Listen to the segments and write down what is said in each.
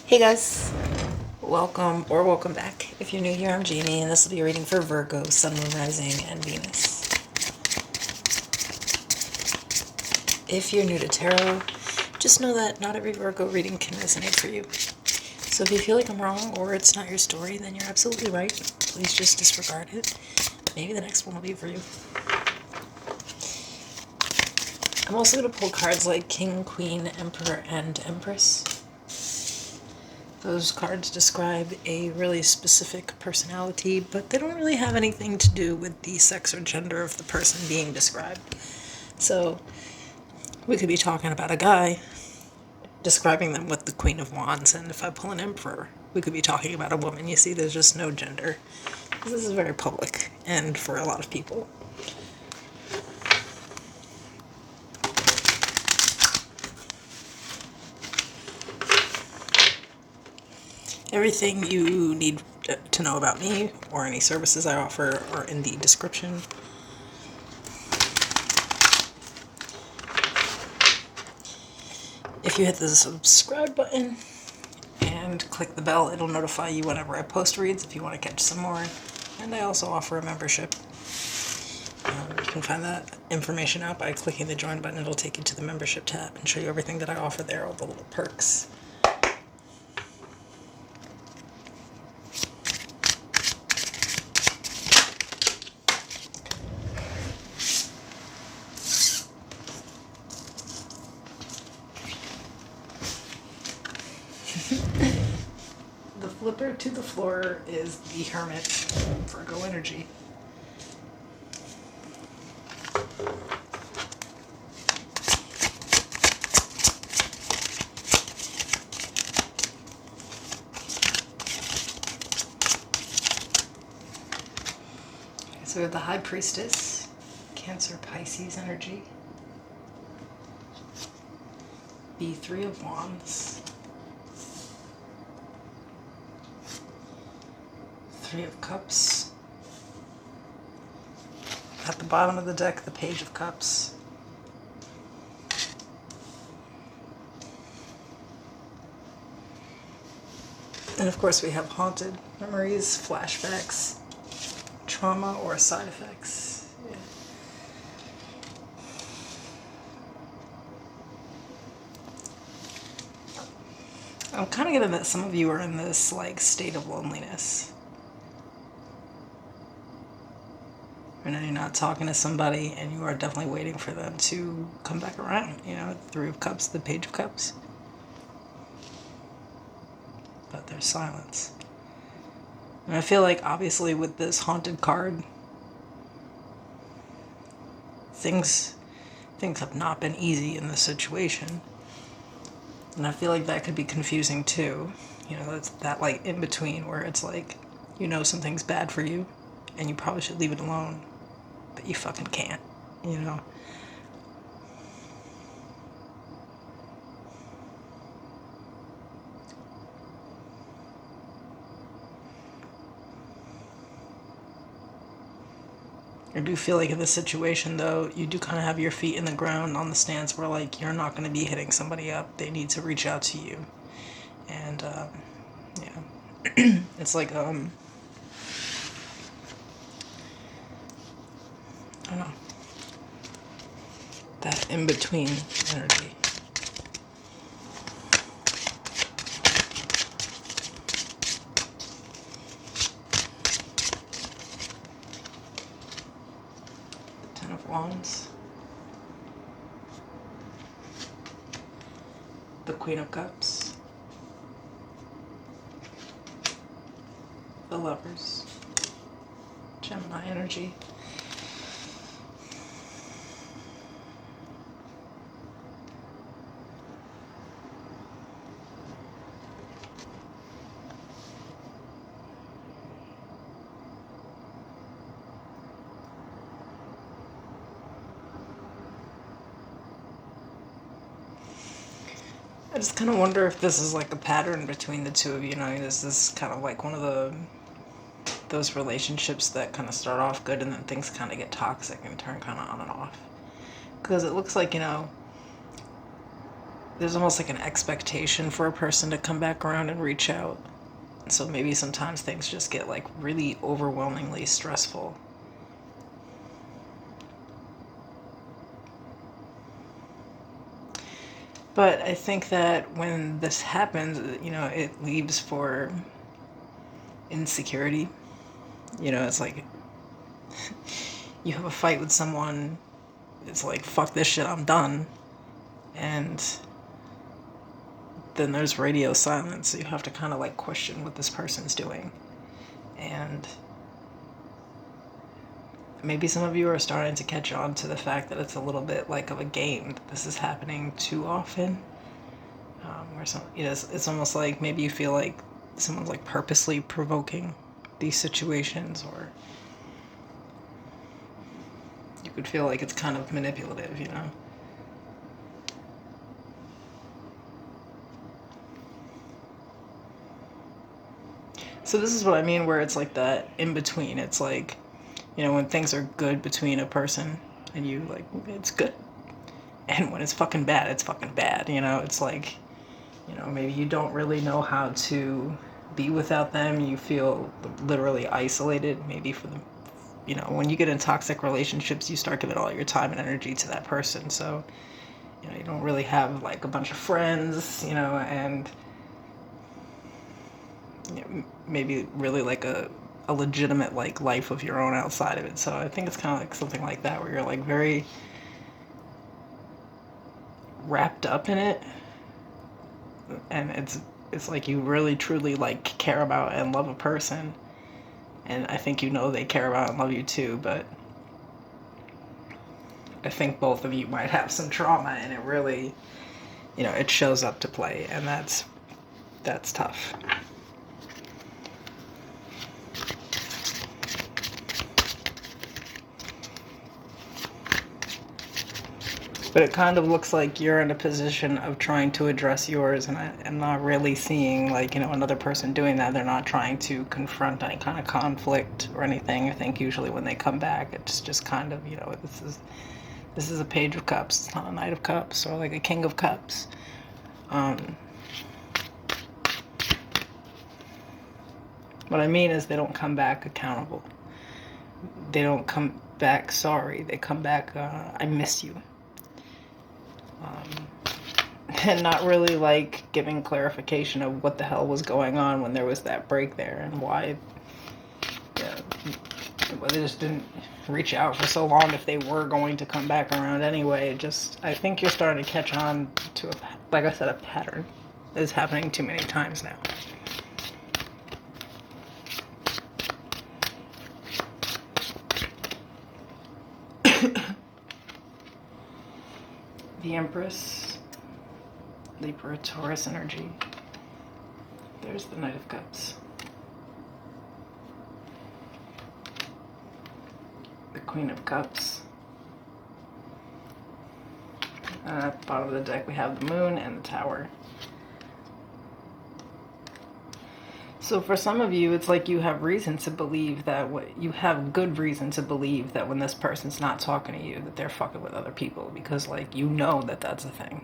Hey guys, welcome back. If you're new here, I'm Jamie, and this will be a reading for Virgo, Sun, Moon, Rising, and Venus. If you're new to tarot, just know that not every Virgo reading can resonate for you. So if you feel like I'm wrong or it's not your story, then you're absolutely right. Please just disregard it. Maybe the next one will be for you. I'm also going to pull cards like King, Queen, Emperor, and Empress. Those cards describe a really specific personality, but they don't really have anything to do with the sex or gender of the person being described. So we could be talking about a guy, describing them with the Queen of Wands, and if I pull an Emperor, we could be talking about a woman. You see, there's just no gender. This is very public, and for a lot of people. Everything you need to know about me or any services I offer are in the description. If you hit the subscribe button and click the bell, it'll notify you whenever I post reads if you want to catch some more. And I also offer a membership. You can find that information out by clicking the join button. It'll take you to the membership tab and show you everything that I offer there, all the little perks. The flipper to the floor is the Hermit, Virgo energy. So we have the High Priestess, Cancer, Pisces energy. The Three of Wands. Three of Cups. At the bottom of the deck, the Page of Cups. And of course we have haunted memories, flashbacks, trauma, or side effects. Yeah. I'm kind of getting that some of you are in this like state of loneliness. And then you're not talking to somebody and you are definitely waiting for them to come back around. You know, Three of Cups, the Page of Cups. But there's silence. And I feel like obviously with this haunted card, things have not been easy in this situation. And I feel like that could be confusing too. You know, that's that like in between where it's like, you know something's bad for you and you probably should leave it alone, but you fucking can't, you know. I do feel like in this situation, though, you do kind of have your feet in the ground on the stance where, like, you're not going to be hitting somebody up. They need to reach out to you. And, yeah. It's like, I don't know. That in-between energy. The Ten of Wands. The Queen of Cups. The Lovers. Gemini energy. I just kind of wonder if this is like a pattern between the two of you. You know, is this kind of like one of those relationships that kind of start off good and then things kind of get toxic and turn kind of on and off? Because it looks like, you know, there's almost like an expectation for a person to come back around and reach out. So maybe sometimes things just get like really overwhelmingly stressful. But I think that when this happens, it leaves for insecurity. It's like you have a fight with someone, it's like, fuck this shit, I'm done. And then there's radio silence, so you have to kind of like question what this person's doing. And maybe some of you are starting to catch on to the fact that it's a little bit like of a game, that this is happening too often. Where it's almost like maybe you feel like someone's like purposely provoking these situations, or you could feel like it's kind of manipulative, So this is what I mean, where it's like that in between. It's like, when things are good between a person and you, like, it's good. And when it's fucking bad, it's fucking bad. It's like, maybe you don't really know how to be without them. You feel literally isolated, maybe for the, when you get in toxic relationships, you start giving all your time and energy to that person. So, you don't really have like a bunch of friends, and maybe really like a legitimate like life of your own outside of it. So I think it's kind of like something like that, where you're like very wrapped up in it, and it's like you really truly like care about and love a person, and I think they care about and love you too. But I think both of you might have some trauma, and it really, it shows up to play, and that's tough. But it kind of looks like you're in a position of trying to address yours, and not really seeing like, another person doing that. They're not trying to confront any kind of conflict or anything. I think usually when they come back, it's just kind of, this is a Page of Cups. It's not a Knight of Cups or like a King of Cups. What I mean is they don't come back accountable. They don't come back sorry. They come back, I miss you. And not really like giving clarification of what the hell was going on when there was that break there, and why they just didn't reach out for so long if they were going to come back around anyway. I think you're starting to catch on to, like I said, a pattern that is happening too many times now. The Empress, Libra, Taurus energy. There's the Knight of Cups. The Queen of Cups. And at the bottom of the deck we have the Moon and the Tower. So for some of you, it's like you have reason to believe that you have good reason to believe that when this person's not talking to you, that they're fucking with other people, because like that that's a thing.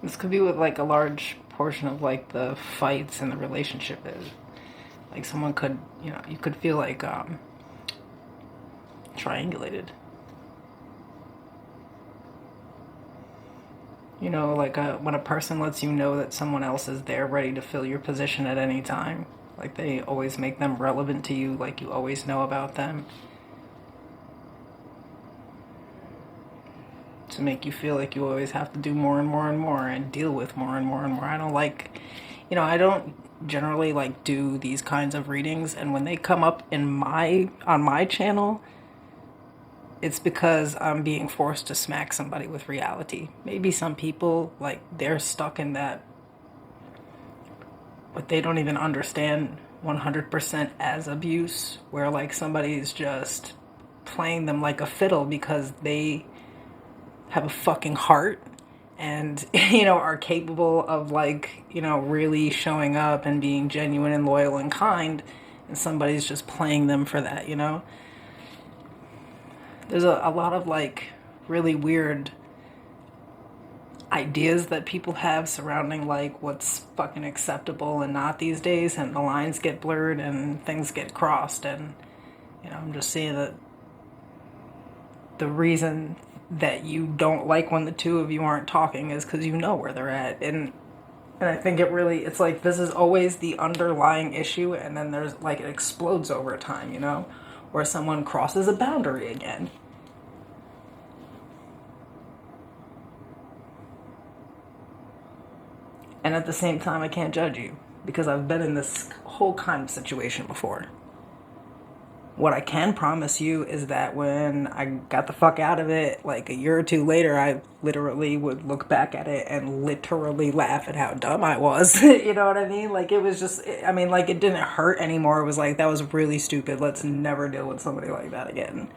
This could be with like a large portion of like the fights in the relationship. Is like someone could, you could feel like triangulated. Like when a person lets you know that someone else is there ready to fill your position at any time. Like they always make them relevant to you, like you always know about them. To make you feel like you always have to do more and more and more and deal with more and more and more. I don't generally like do these kinds of readings, and when they come up on my channel, it's because I'm being forced to smack somebody with reality. Maybe some people, like, they're stuck in that, but they don't even understand 100% as abuse, where, like, somebody's just playing them like a fiddle because they have a fucking heart and, are capable of, like, really showing up and being genuine and loyal and kind, and somebody's just playing them for that, There's a lot of like really weird ideas that people have surrounding like what's fucking acceptable and not these days, and the lines get blurred and things get crossed. And I'm just seeing that the reason that you don't like when the two of you aren't talking is because you know where they're at. And I think it's like this is always the underlying issue, and then there's like it explodes over time, where someone crosses a boundary again. And at the same time, I can't judge you because I've been in this whole kind of situation before. What I can promise you is that when I got the fuck out of it, like a year or two later, I literally would look back at it and literally laugh at how dumb I was. You know what I mean? Like it was just, like it didn't hurt anymore. It was like, that was really stupid. Let's never deal with somebody like that again.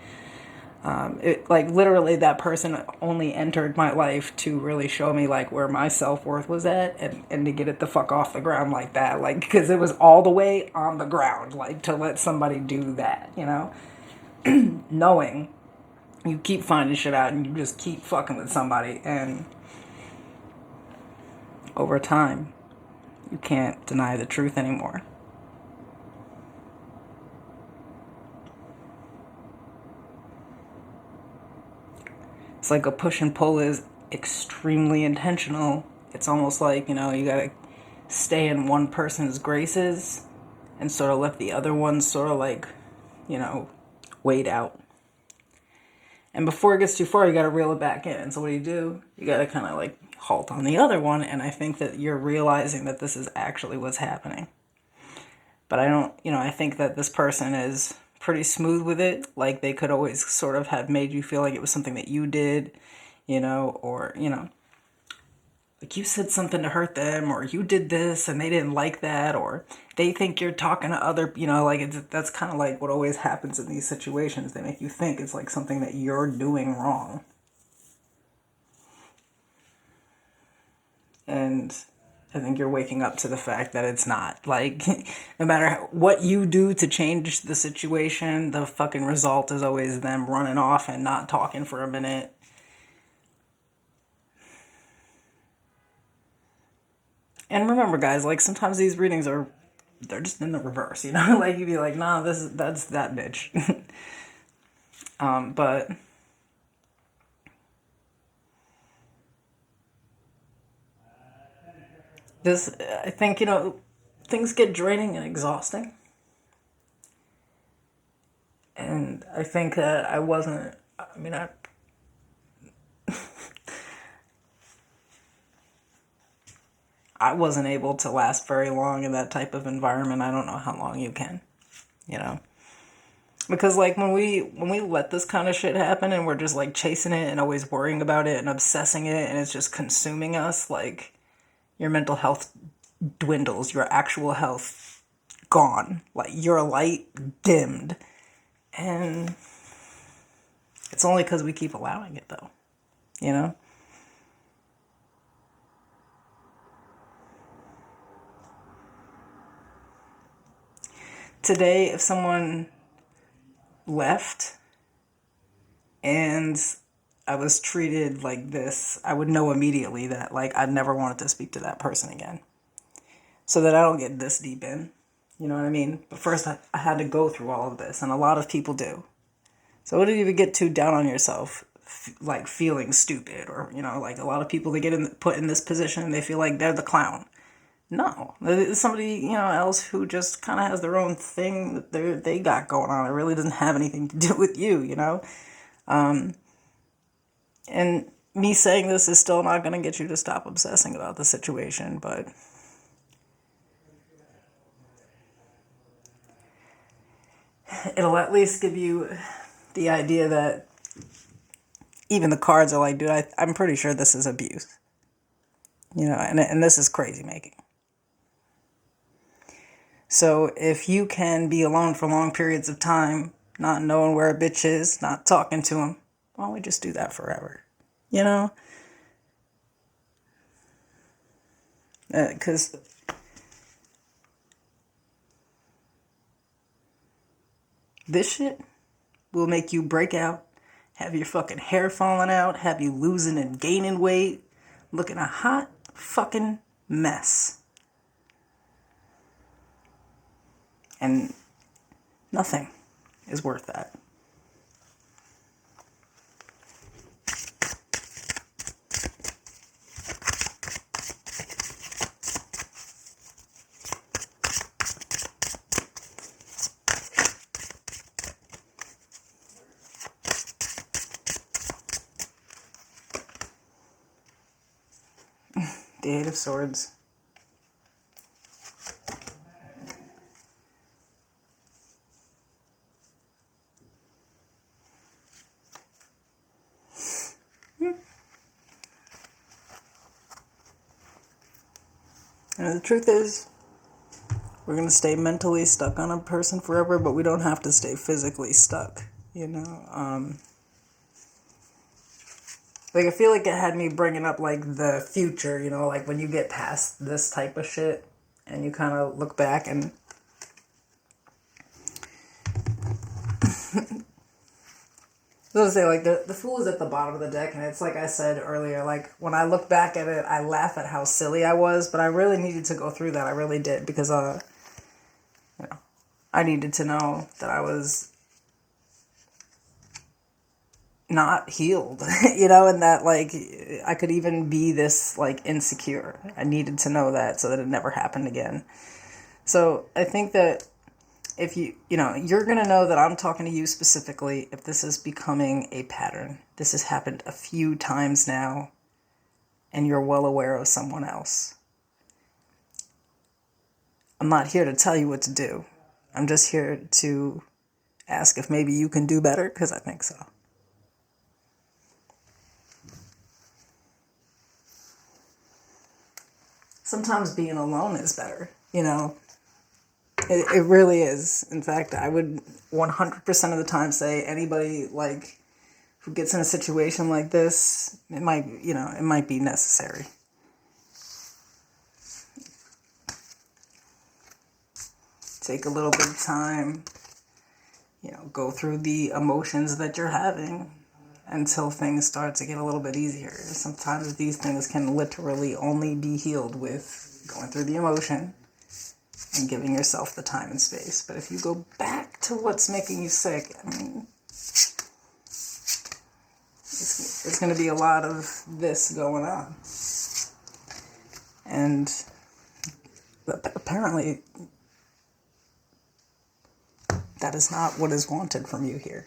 Literally that person only entered my life to really show me like where my self-worth was at, and to get it the fuck off the ground like that, like, because it was all the way on the ground, like to let somebody do that, knowing you keep finding shit out and you just keep fucking with somebody, and over time you can't deny the truth anymore. It's like a push and pull is extremely intentional. It's almost like, you gotta stay in one person's graces and sort of let the other one sort of like, wait out. And before it gets too far, you gotta reel it back in. So what do? You gotta kind of like halt on the other one. And I think that you're realizing that this is actually what's happening. But I think that this person is pretty smooth with it. Like they could always sort of have made you feel like it was something that you did, or, like you said something to hurt them, or you did this and they didn't like that, or they think you're talking to other, that's kind of like what always happens in these situations. They make you think it's like something that you're doing wrong. And I think you're waking up to the fact that it's not. Like, no matter what you do to change the situation, the fucking result is always them running off and not talking for a minute. And remember, guys, like, sometimes these readings they're just in the reverse, Like, you'd be like, nah, that's that bitch. But this, I think, things get draining and exhausting. And I think that I wasn't able to last very long in that type of environment. I don't know how long you can, because like when we let this kind of shit happen and we're just like chasing it and always worrying about it and obsessing it, and it's just consuming us, like your mental health dwindles, your actual health gone, like your light dimmed. And it's only because we keep allowing it, though, Today, if someone left and I was treated like this, I would know immediately that, like, I never wanted to speak to that person again. So that I don't get this deep in. You know what I mean? But first, I had to go through all of this, and a lot of people do. So what if you get too down on yourself, like feeling stupid, or, like a lot of people, they get put in this position, they feel like they're the clown. No, there's somebody, else who just kind of has their own thing that they got going on. It really doesn't have anything to do with you, And me saying this is still not going to get you to stop obsessing about the situation, but it'll at least give you the idea that even the cards are like, dude, I'm pretty sure this is abuse. And this is crazy making. So if you can be alone for long periods of time, not knowing where a bitch is, not talking to him, why don't we just do that forever? Because this shit will make you break out have your fucking hair falling out, have you losing and gaining weight, looking a hot fucking mess. And nothing is worth that. The Eight of Swords. And the truth is, we're going to stay mentally stuck on a person forever, but we don't have to stay physically stuck, you know? Like, I feel like it had me bringing up, like, the future, you know, like, when you get past this type of shit, and you kind of look back and... I was gonna say, like, the Fool is at the bottom of the deck, and it's like I said earlier, like, when I look back at it, I laugh at how silly I was, but I really needed to go through that. I really did, because, you know, I needed to know that I was not healed, you know, and that, like, I could even be this, like, insecure. I needed to know that so that it never happened again. So I think that if you know, you're going to know that I'm talking to you specifically if this is becoming a pattern. This has happened a few times now, and you're well aware of someone else. I'm not here to tell you what to do. I'm just here to ask if maybe you can do better, because I think so. Sometimes being alone is better, you know. It really is. In fact, I would 100% of the time say anybody, like, who gets in a situation like this, it might, you know, it might be necessary. Take a little bit of time, you know, go through the emotions that you're having until things start to get a little bit easier. Sometimes these things can literally only be healed with going through the emotion and giving yourself the time and space. But if you go back to what's making you sick, I mean, there's going to be a lot of this going on. And apparently, that is not what is wanted from you here.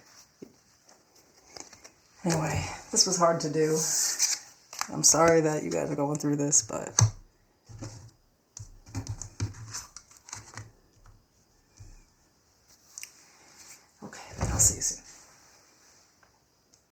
Anyway, this was hard to do. I'm sorry that you guys are going through this, but... okay, I'll see you soon.